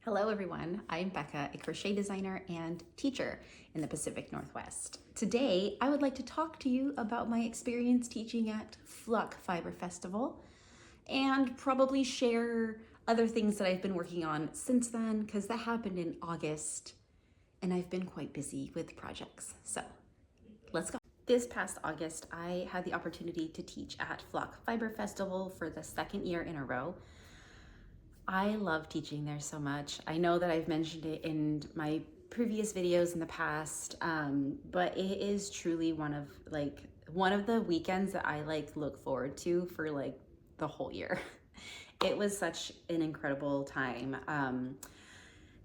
Hello everyone, I'm Becca, a crochet designer and teacher in the Pacific Northwest. Today, I would like to talk to you about my experience teaching at Flock Fiber Festival and probably share other things that I've been working on since then, because that happened in August and I've been quite busy with projects. So let's go. This past August, I had the opportunity to teach at Flock Fiber Festival for the second year in a row. I love teaching there so much. I know that I've mentioned it in my previous videos in the past, but it is truly one of the weekends that I look forward to for the whole year. It was such an incredible time.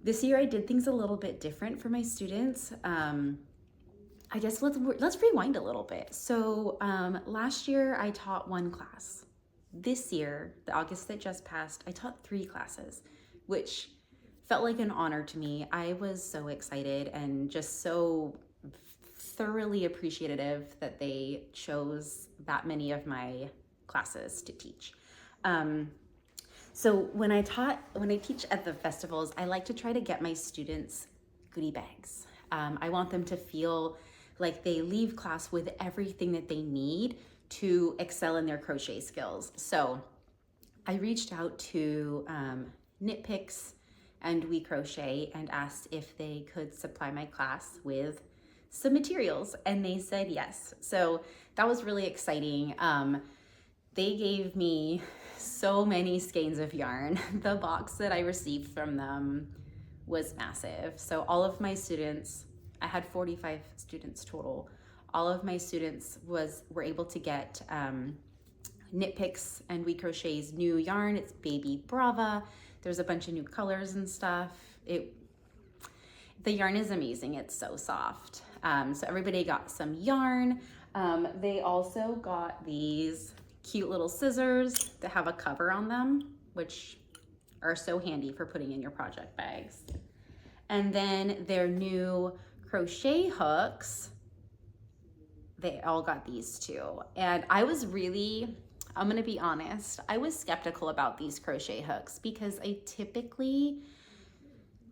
This year I did things a little bit different for my students. I guess let's rewind a little bit. So last year I taught one class. This year, the August that just passed, I taught 3 classes, which felt like an honor to me. I was so excited and just so thoroughly appreciative that they chose that many of my classes to teach. So when I teach at the festivals, I like to try to get my students goodie bags. I want them to feel like they leave class with everything that they need to excel in their crochet skills. So I reached out to Knitpick's and We Crochet and asked if they could supply my class with some materials, and they said yes. So that was really exciting. They gave me so many skeins of yarn. The box that I received from them was massive. So all of my students, I had 45 students total. All of my students were able to get Knitpick's and We Crochet's new yarn. It's Baby Brava. There's a bunch of new colors and stuff. The yarn is amazing. It's so soft. So everybody got some yarn. They also got these cute little scissors that have a cover on them, which are so handy for putting in your project bags. And then their new crochet hooks, they all got these too. And I'm gonna be honest, I was skeptical about these crochet hooks because I typically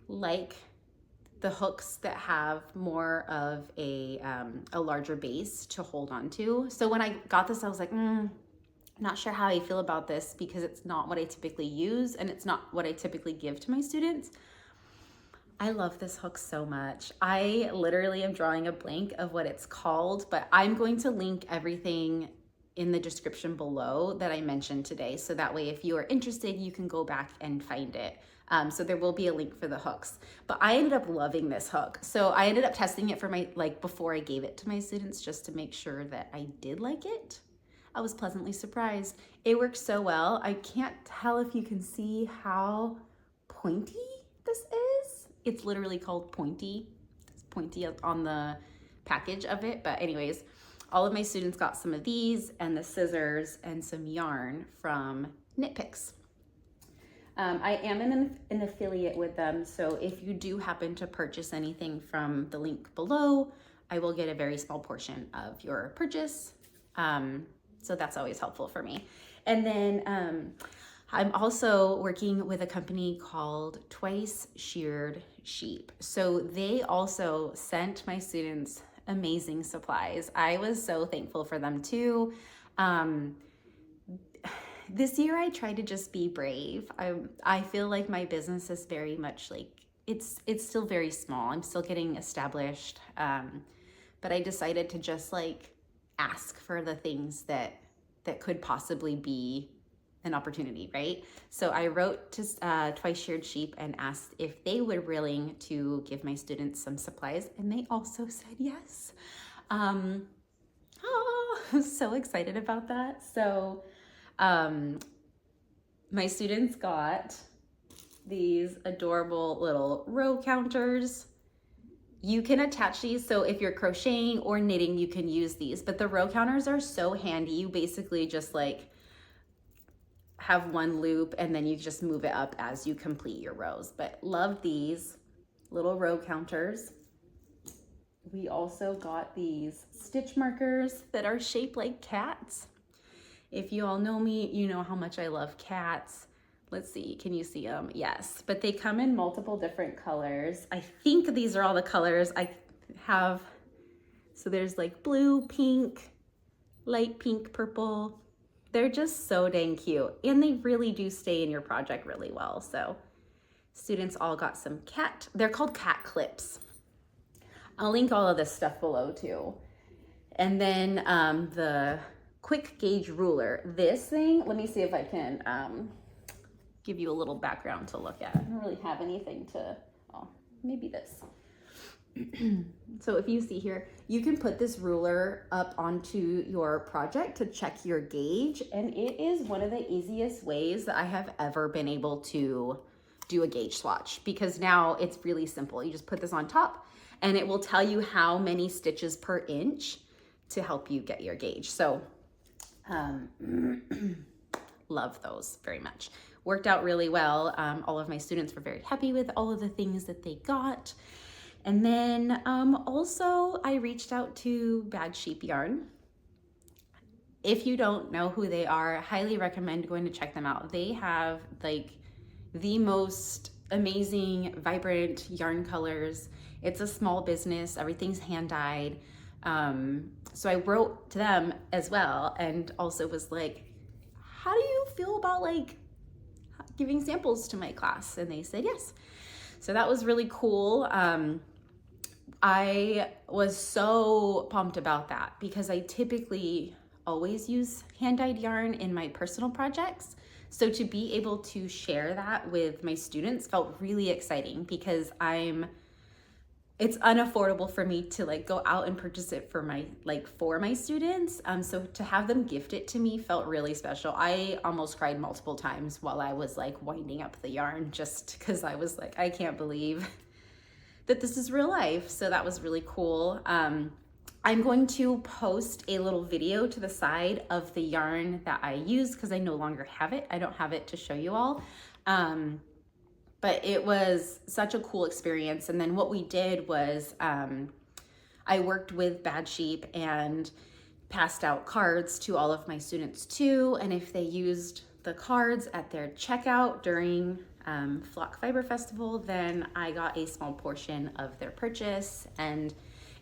like the hooks that have more of a larger base to hold on to. So when I got this, I was like, not sure how I feel about this because it's not what I typically use and it's not what I typically give to my students. I love this hook so much. I literally am drawing a blank of what it's called, but I'm going to link everything in the description below that I mentioned today. So that way, if you are interested, you can go back and find it. So there will be a link for the hooks, but I ended up loving this hook. So I ended up testing it for before I gave it to my students, just to make sure that I did like it. I was pleasantly surprised. It works so well. I can't tell if you can see how pointy this is. It's literally called Pointy. It's pointy on the package of it. But anyways, all of my students got some of these and the scissors and some yarn from Knitpick's. I am an affiliate with them. So if you do happen to purchase anything from the link below, I will get a very small portion of your purchase. So that's always helpful for me. And then I'm also working with a company called Sheared Sheep. So they also sent my students amazing supplies. I was so thankful for them too. This year I tried to just be brave. I feel like my business is very much it's still very small. I'm still getting established. But I decided to just ask for the things that could possibly be an opportunity, right? So I wrote to Sheared Sheep and asked if they were willing to give my students some supplies, and they also said yes. I'm so excited about that. So my students got these adorable little row counters. You can attach these, so if you're crocheting or knitting, you can use these, but the row counters are so handy. You basically just have one loop and then you just move it up as you complete your rows. But love these little row counters. We also got these stitch markers that are shaped like cats. If you all know me, you know how much I love cats. Let's see, can you see them? Yes, but they come in multiple different colors. I think these are all the colors I have. So there's like blue, pink, light pink, purple. They're just so dang cute. And they really do stay in your project really well. So students all got some they're called cat clips. I'll link all of this stuff below too. And then the quick gauge ruler. This thing, let me see if I can give you a little background to look at. I don't really have anything to, oh, maybe this. So if you see here, you can put this ruler up onto your project to check your gauge. And it is one of the easiest ways that I have ever been able to do a gauge swatch, because now it's really simple. You just put this on top and it will tell you how many stitches per inch to help you get your gauge. So love those very much. Worked out really well. All of my students were very happy with all of the things that they got. And then also I reached out to Bad Sheep Yarn. If you don't know who they are, I highly recommend going to check them out. They have like the most amazing, vibrant yarn colors. It's a small business, everything's hand dyed. So I wrote to them as well and also was like, how do you feel about like giving samples to my class? And they said yes. So that was really cool. I was so pumped about that because I typically always use hand-dyed yarn in my personal projects. So to be able to share that with my students felt really exciting because it's unaffordable for me to like go out and purchase it for my students. So to have them gift it to me felt really special. I almost cried multiple times while I was like winding up the yarn, just because I was like, I can't believe that this is real life. So that was really cool. I'm going to post a little video to the side of the yarn that I use because I no longer have it. I don't have it to show you all. But it was such a cool experience. And then what we did was I worked with Bad Sheep and passed out cards to all of my students too. And if they used the cards at their checkout during Flock Fiber Festival, then I got a small portion of their purchase. And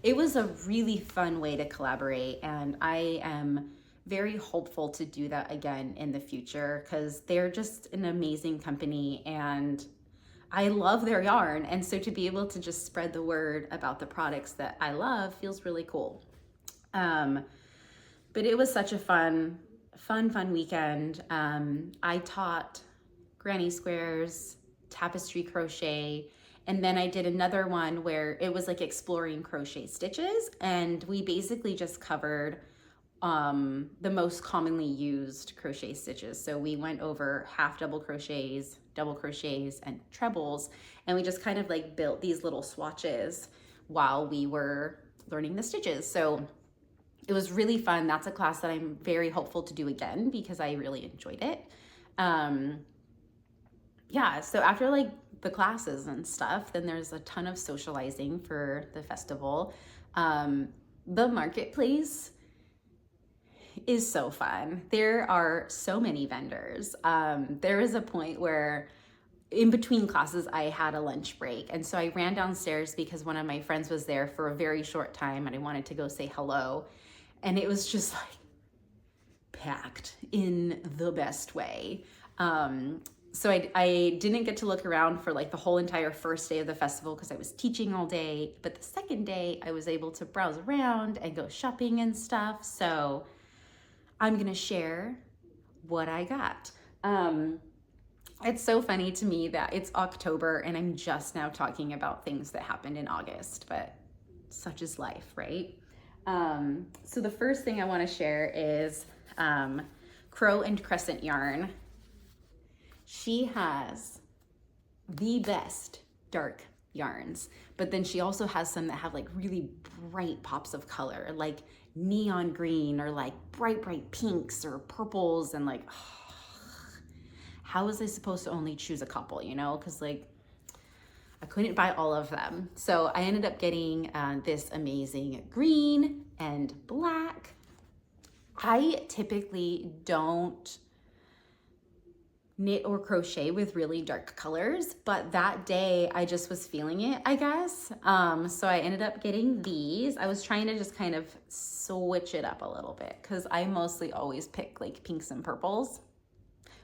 it was a really fun way to collaborate. And I am very hopeful to do that again in the future because they're just an amazing company and I love their yarn. And so to be able to just spread the word about the products that I love feels really cool. But it was such a fun weekend. I taught granny squares, tapestry crochet, and then I did another one where it was like exploring crochet stitches. And we basically just covered the most commonly used crochet stitches. So we went over half double crochets, and trebles, and we just kind of like built these little swatches while we were learning the stitches. So it was really fun. That's a class that I'm very hopeful to do again because I really enjoyed it. Yeah, so after like the classes and stuff, then there's a ton of socializing for the festival. The marketplace is so fun. There are so many vendors. There was a point where in between classes, I had a lunch break. And so I ran downstairs because one of my friends was there for a very short time and I wanted to go say hello. And it was just like packed in the best way. So I didn't get to look around for like the whole entire first day of the festival because I was teaching all day. But the second day I was able to browse around and go shopping and stuff. So I'm gonna share what I got. It's so funny to me that it's October and I'm just now talking about things that happened in August, but such is life, right? So the first thing I wanna share is Crow and Crescent yarn. She has the best dark yarns, but then she also has some that have like really bright pops of color, like neon green or like bright pinks or purples, and like, how was I supposed to only choose a couple, you know? Because like I couldn't buy all of them. So I ended up getting this amazing green and black. I typically don't knit or crochet with really dark colors, but that day I just was feeling it, I guess. So I ended up getting these. I was trying to just kind of switch it up a little bit because I mostly always pick like pinks and purples,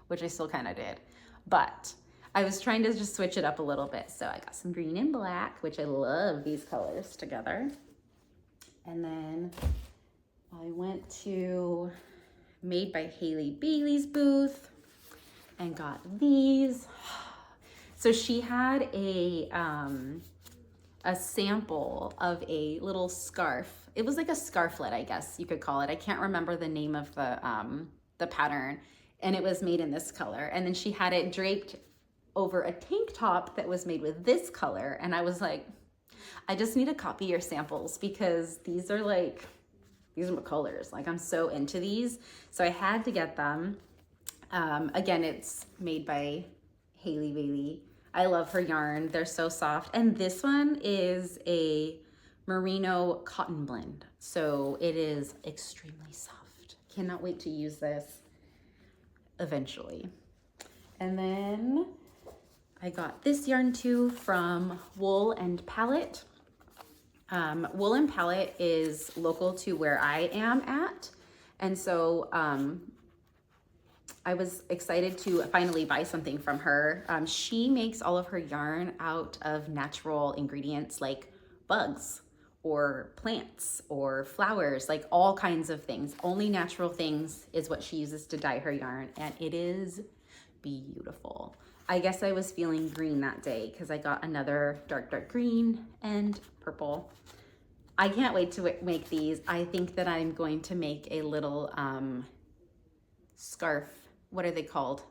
which I still kind of did, but I was trying to just switch it up a little bit. So I got some green and black, which I love these colors together. And then I went to Made by Haley Bailey's booth and got these. So she had a sample of a little scarf. It was like a scarflet, I guess you could call it. I can't remember the name of the pattern, and it was made in this color. And then she had it draped over a tank top that was made with this color. And I was like, I just need to copy your samples because these are my colors. Like, I'm so into these. So I had to get them. Again, it's made by Haley Bailey. I love her yarn. They're so soft. And this one is a merino cotton blend. So it is extremely soft. Cannot wait to use this eventually. And then I got this yarn too from Wool and Palette. Wool and Palette is local to where I am at. And so I was excited to finally buy something from her. She makes all of her yarn out of natural ingredients like bugs or plants or flowers, like all kinds of things. Only natural things is what she uses to dye her yarn, and it is beautiful. I guess I was feeling green that day because I got another dark green and purple. I can't wait to make these. I think that I'm going to make a little scarf. What are they called?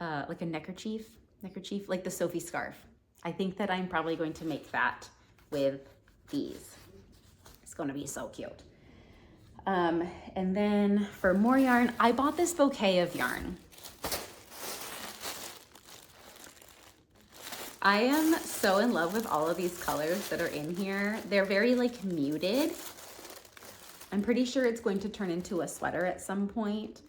Like a neckerchief, like the Sophie scarf. I think that I'm probably going to make that with these. It's going to be so cute. And then for more yarn, I bought this bouquet of yarn. I am so in love with all of these colors that are in here. They're very like muted. I'm pretty sure it's going to turn into a sweater at some point.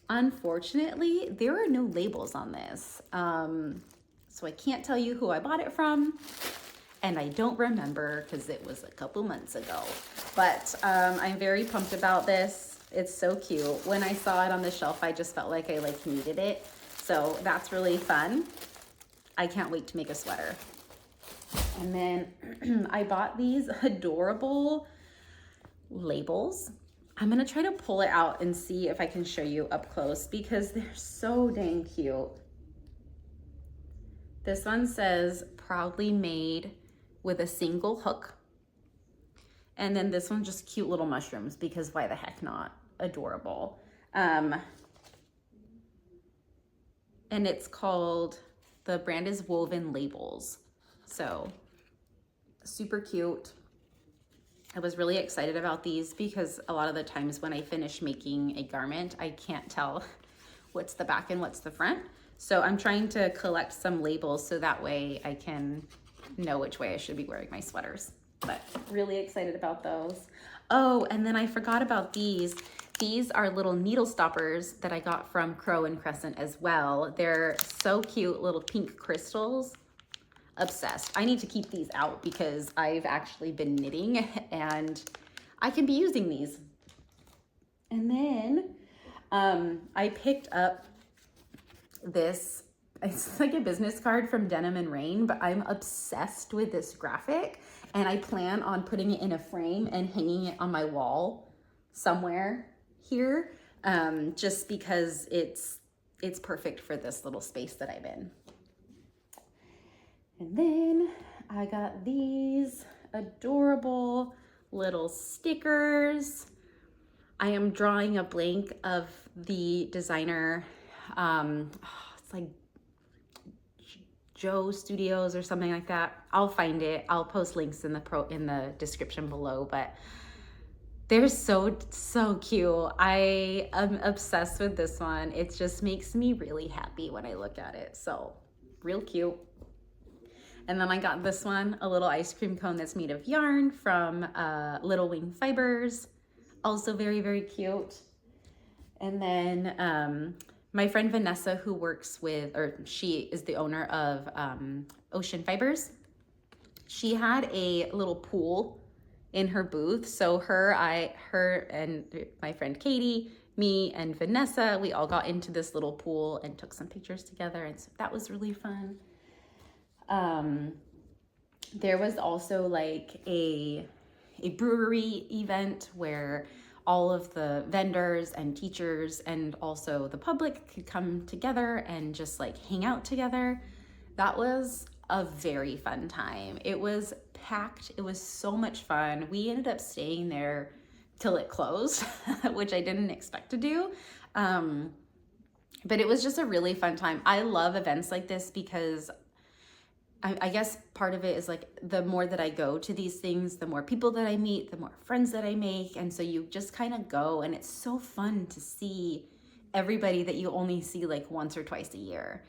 Unfortunately, there are no labels on this. So I can't tell you who I bought it from. And I don't remember because it was a couple months ago. But I'm very pumped about this. It's so cute. When I saw it on the shelf, I just felt like I like needed it. So that's really fun. I can't wait to make a sweater. And then I bought these adorable labels. I'm gonna try to pull it out and see if I can show you up close because they're so dang cute. This one says proudly made with a single hook. And then this one just cute little mushrooms because why the heck not? Adorable. And it's called, the brand is Woven Labels. So super cute. I was really excited about these because a lot of the times when I finish making a garment, I can't tell what's the back and what's the front. So I'm trying to collect some labels so that way I can know which way I should be wearing my sweaters. But really excited about those. Oh, and then I forgot about these. These are little needle stoppers that I got from Crow and Crescent as well. They're so cute, little pink crystals. Obsessed. I need to keep these out because I've actually been knitting and I can be using these. And then I picked up this, it's like a business card from Denim and Rain, but I'm obsessed with this graphic and I plan on putting it in a frame and hanging it on my wall somewhere here, just because it's perfect for this little space that I'm in. And then I got these adorable little stickers. I am drawing a blank of the designer. It's like Joe Studios or something like that. I'll find it. I'll post links in the description below, but they're so cute. I am obsessed with this one. It just makes me really happy when I look at it. So real cute. And then I got this one, a little ice cream cone that's made of yarn from Little Wing Fibers. Also very, very cute. And then My friend Vanessa, who works with, or she is the owner of Ocean Fibers, she had a little pool in her booth. So her and my friend Katie, me and Vanessa, we all got into this little pool and took some pictures together. And so that was really fun. There was also like a brewery event where all of the vendors and teachers and also the public could come together and just like hang out together. That was a very fun time. It was packed. It was so much fun. We ended up staying there till it closed, which I didn't expect to do. But it was just a really fun time. I love events like this because I guess part of it is like the more that I go to these things, the more people that I meet, the more friends that I make. And so you just kind of go, and it's so fun to see everybody that you only see like once or twice a year.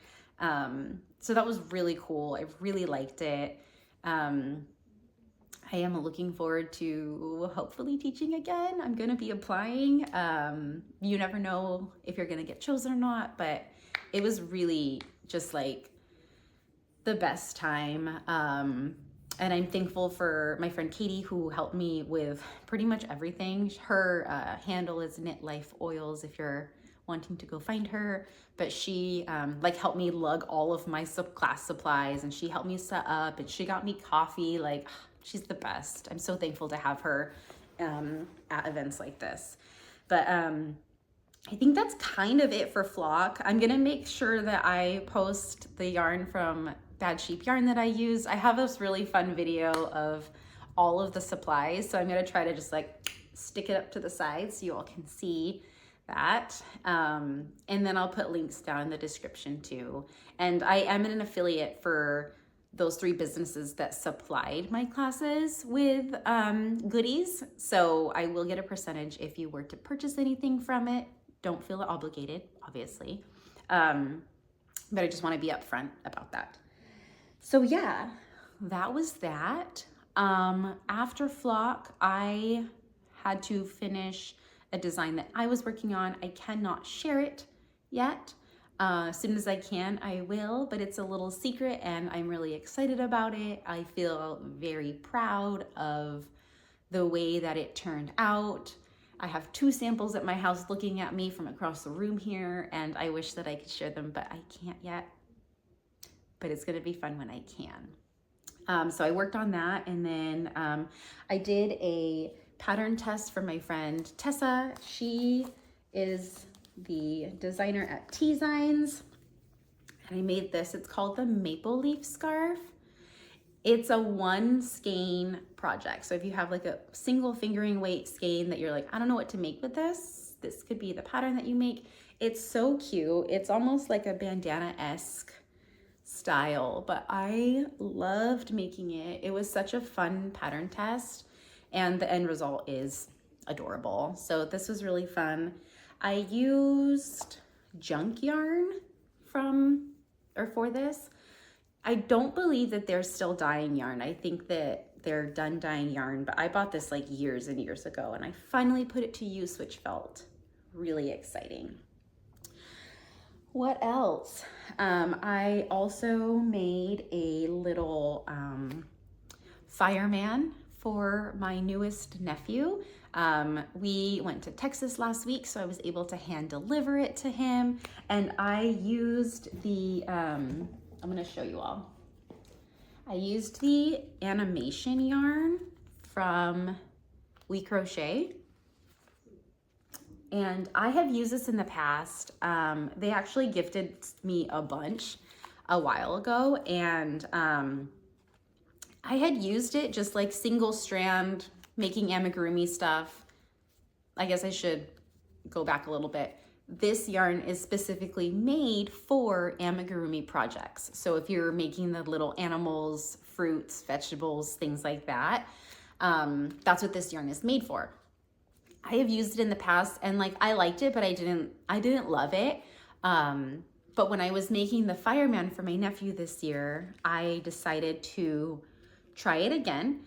So that was really cool. I really liked it. I am looking forward to hopefully teaching again. I'm going to be applying. You never know if you're going to get chosen or not, but it was really just like the best time. And I'm thankful for my friend Katie, who helped me with pretty much everything. Her handle is Knit Life Oils if you're wanting to go find her, but she like helped me lug all of my class supplies, and she helped me set up, and she got me coffee. Like, she's the best. I'm so thankful to have her at events like this. But I think that's kind of it for Flock. I'm gonna make sure that I post the yarn from Bad Sheep Yarn that I use. I have this really fun video of all of the supplies, so I'm gonna try to just like stick it up to the side so you all can see that. And then I'll put links down in the description too. And I am an affiliate for those 3 businesses that supplied my classes with goodies. So I will get a percentage if you were to purchase anything from it. Don't feel obligated, obviously. But I just want to be upfront about that. So yeah, that was that. After Flock, I had to finish a design that I was working on. I cannot share it yet. As soon as I can, I will, but it's a little secret and I'm really excited about it. I feel very proud of the way that it turned out. I have 2 samples at my house looking at me from across the room here, and I wish that I could share them, but I can't yet. But it's gonna be fun when I can. So I worked on that, and then I did a pattern test for my friend Tessa. She is the designer at T-Zines, and I made this. It's called the Maple Leaf Scarf. It's a 1 skein project. So if you have like a single fingering weight skein that you're like, I don't know what to make with this, this could be the pattern that you make. It's so cute. It's almost like a bandana-esque style, but I loved making it. It was such a fun pattern test, and the end result is adorable. So this was really fun. I used junk yarn for this. I don't believe that they're still dyeing yarn. I think that they're done dyeing yarn, but I bought this like years and years ago, and I finally put it to use, which felt really exciting. What else? I also made a little fireman for my newest nephew. We went to Texas last week, so I was able to hand deliver it to him, and I used the, I'm gonna show you all. I used the animation yarn from We Crochet, and I have used this in the past. They actually gifted me a bunch a while ago, and I had used it just like single strand, making amigurumi stuff. I guess I should go back a little bit. This yarn is specifically made for amigurumi projects. So if you're making the little animals, fruits, vegetables, things like that, that's what this yarn is made for. I have used it in the past, and like I liked it, but I didn't love it. But when I was making the fireman for my nephew this year, I decided to try it again.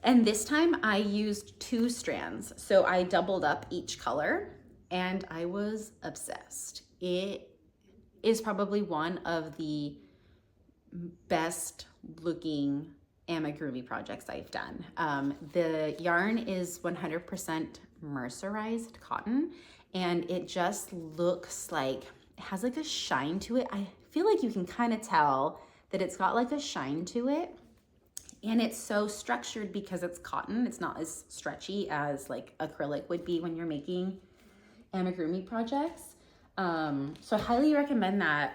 And this time I used 2 strands. So I doubled up each color, and I was obsessed. it is probably one of the best looking amigurumi projects I've done. The yarn is 100% mercerized cotton, and it just looks like it has like a shine to it. I feel like you can kind of tell that it's got like a shine to it, and it's so structured because it's cotton. It's not as stretchy as like acrylic would be when you're making amigurumi projects. So I highly recommend that.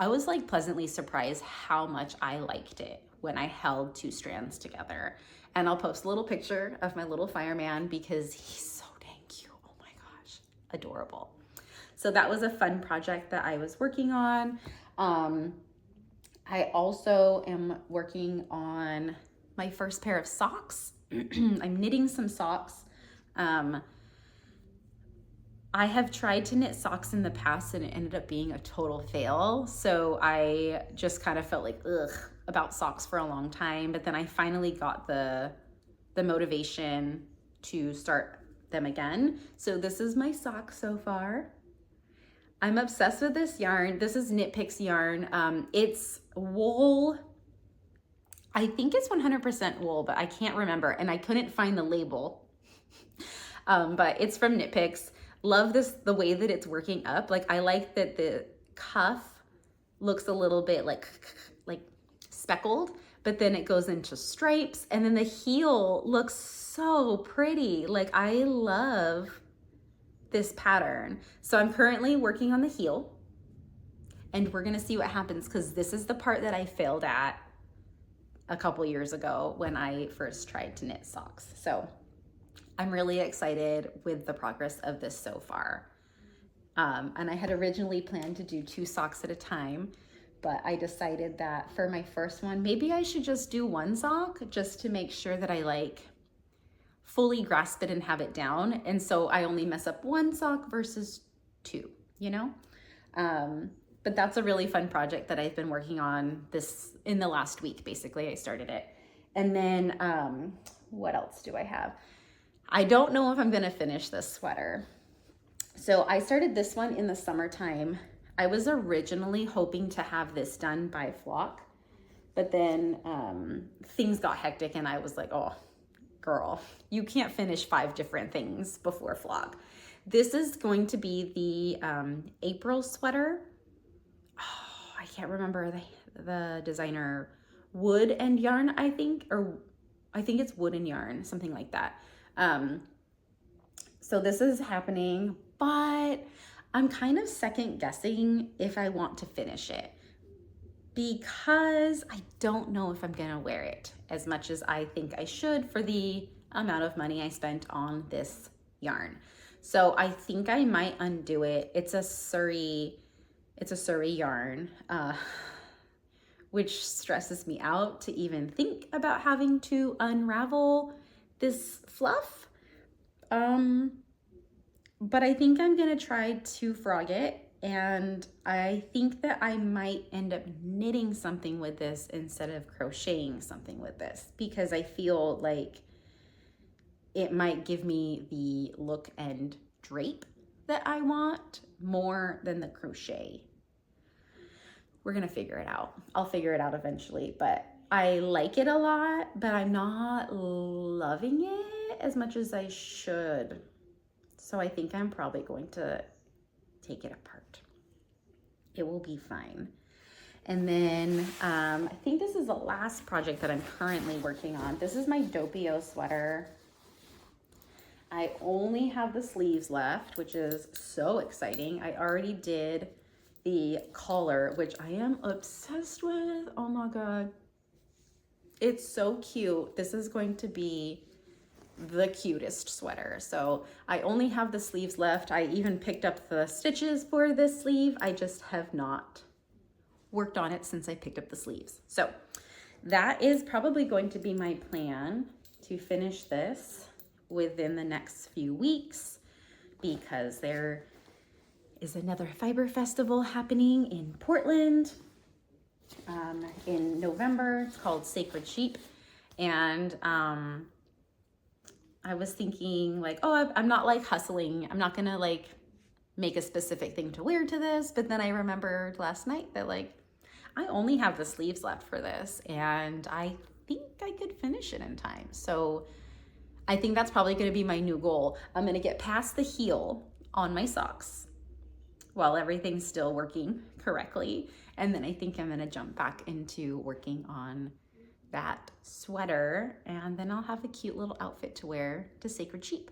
I was like pleasantly surprised how much I liked it when I held 2 strands together. And I'll post a little picture of my little fireman because he's so dang cute. Oh my gosh, adorable. So that was a fun project that I was working on. I also am working on my first pair of socks. I'm knitting some socks. I have tried to knit socks in the past and it ended up being a total fail. So I just kind of felt like, ugh, about socks for a long time. But then I finally got the motivation to start them again. So this is my sock so far. I'm obsessed with this yarn. This is Knitpick's yarn. It's wool. I think it's 100% wool, but I can't remember. And I couldn't find the label. But it's from Knitpicks. Love this, the way that it's working up. Like I like that the cuff looks a little bit like speckled, but then it goes into stripes, and then the heel looks so pretty. Like I love this pattern. So I'm currently working on the heel, and we're gonna see what happens, because this is the part that I failed at a couple years ago when I first tried to knit socks. So I'm really excited with the progress of this so far. And I had originally planned to do 2 socks at a time, but I decided that for my first one, maybe I should just do 1 sock just to make sure that I like fully grasp it and have it down. And so I only mess up 1 sock versus 2, you know? But that's a really fun project that I've been working on in the last week, basically. I started it. And then what else do I have? I don't know if I'm gonna finish this sweater. So I started this one in the summertime. I was originally hoping to have this done by flock, but then things got hectic and I was like, oh, girl, you can't finish 5 different things before flock. This is going to be the April sweater. Oh, I can't remember the designer. Wood and Yarn, I think, or I think it's Wood and Yarn, something like that. So this is happening, but I'm kind of second guessing if I want to finish it, because I don't know if I'm gonna wear it as much as I think I should for the amount of money I spent on this yarn. So I think I might undo it. It's a Surrey yarn, which stresses me out to even think about having to unravel this fluff. But I think I'm gonna try to frog it, and I think that I might end up knitting something with this instead of crocheting something with this, because I feel like it might give me the look and drape that I want more than the crochet. We're gonna figure it out. I'll figure it out eventually, but I like it a lot, but I'm not loving it as much as I should. So I think I'm probably going to take it apart. It will be fine. And then I think this is the last project that I'm currently working on. This is my Doppio sweater. I only have the sleeves left, which is so exciting. I already did the collar, which I am obsessed with. Oh my God. It's so cute. This is going to be the cutest sweater. So I only have the sleeves left. I even picked up the stitches for this sleeve. I just have not worked on it since I picked up the sleeves. So that is probably going to be my plan, to finish this within the next few weeks, because there is another fiber festival happening in Portland in November. It's called Sacred Sheep. And I was thinking like, oh, I'm not like hustling. I'm not gonna like make a specific thing to wear to this, but then I remembered last night that like, I only have the sleeves left for this, and I think I could finish it in time. So I think that's probably gonna be my new goal. I'm gonna get past the heel on my socks while everything's still working correctly. And then I think I'm gonna jump back into working on that sweater, and then I'll have a cute little outfit to wear to Sacred Sheep.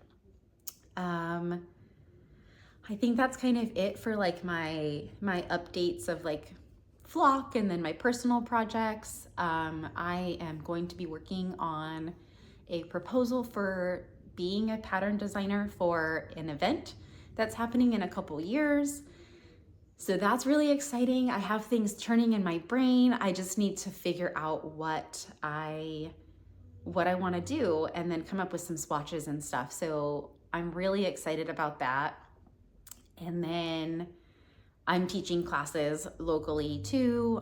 I think that's kind of it for like my updates of like flock and then my personal projects. I am going to be working on a proposal for being a pattern designer for an event that's happening in a couple years. So that's really exciting. I have things turning in my brain. I just need to figure out what I want to do and then come up with some swatches and stuff. So I'm really excited about that. And then I'm teaching classes locally too.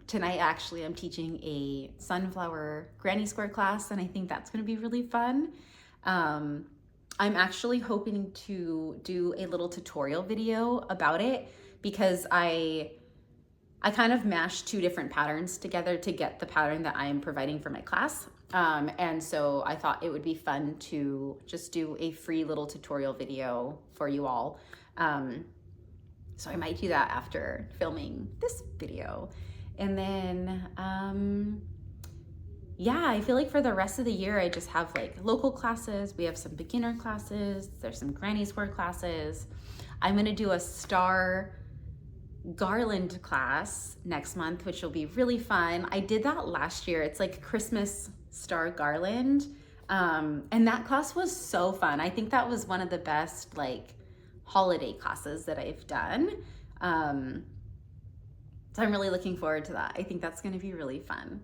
Tonight, actually, I'm teaching a sunflower granny square class, and I think that's gonna be really fun. I'm actually hoping to do a little tutorial video about it because I kind of mashed two different patterns together to get the pattern that I am providing for my class. And so I thought it would be fun to just do a free little tutorial video for you all. So I might do that after filming this video. And then, yeah, I feel like for the rest of the year, I just have like local classes. We have some beginner classes. There's some granny square classes. I'm gonna do a star garland class next month, which will be really fun. I did that last year. It's like Christmas star garland. And that class was so fun. I think that was one of the best like holiday classes that I've done. So I'm really looking forward to that. I think that's gonna be really fun.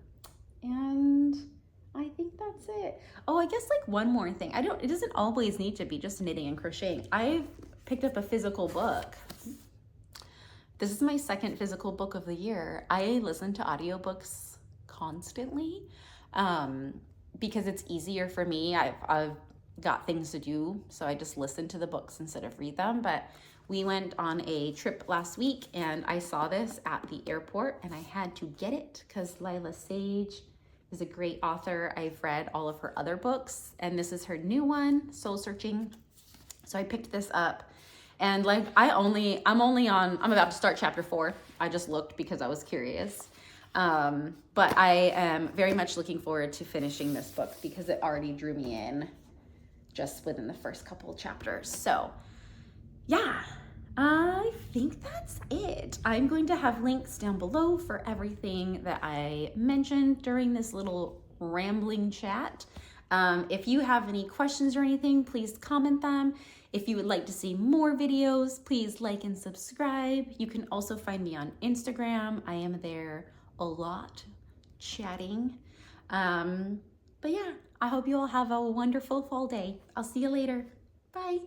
And I think that's it. Oh, I guess like one more thing. It doesn't always need to be just knitting and crocheting. I've picked up a physical book. This is my second physical book of the year. I listen to audiobooks constantly because it's easier for me. I've got things to do, so I just listen to the books instead of read them. But we went on a trip last week and I saw this at the airport and I had to get it because Lila Sage is a great author. I've read all of her other books and this is her new one, Soul Searching. So I picked this up and like I'm about to start chapter 4. I just looked because I was curious. But I am very much looking forward to finishing this book because it already drew me in just within the first couple of chapters. So yeah, I think that's it. I'm going to have links down below for everything that I mentioned during this little rambling chat. If you have any questions or anything, please comment them. If you would like to see more videos, please like and subscribe. You can also find me on Instagram. I am there a lot chatting. But yeah, I hope you all have a wonderful fall day. I'll see you later. Bye.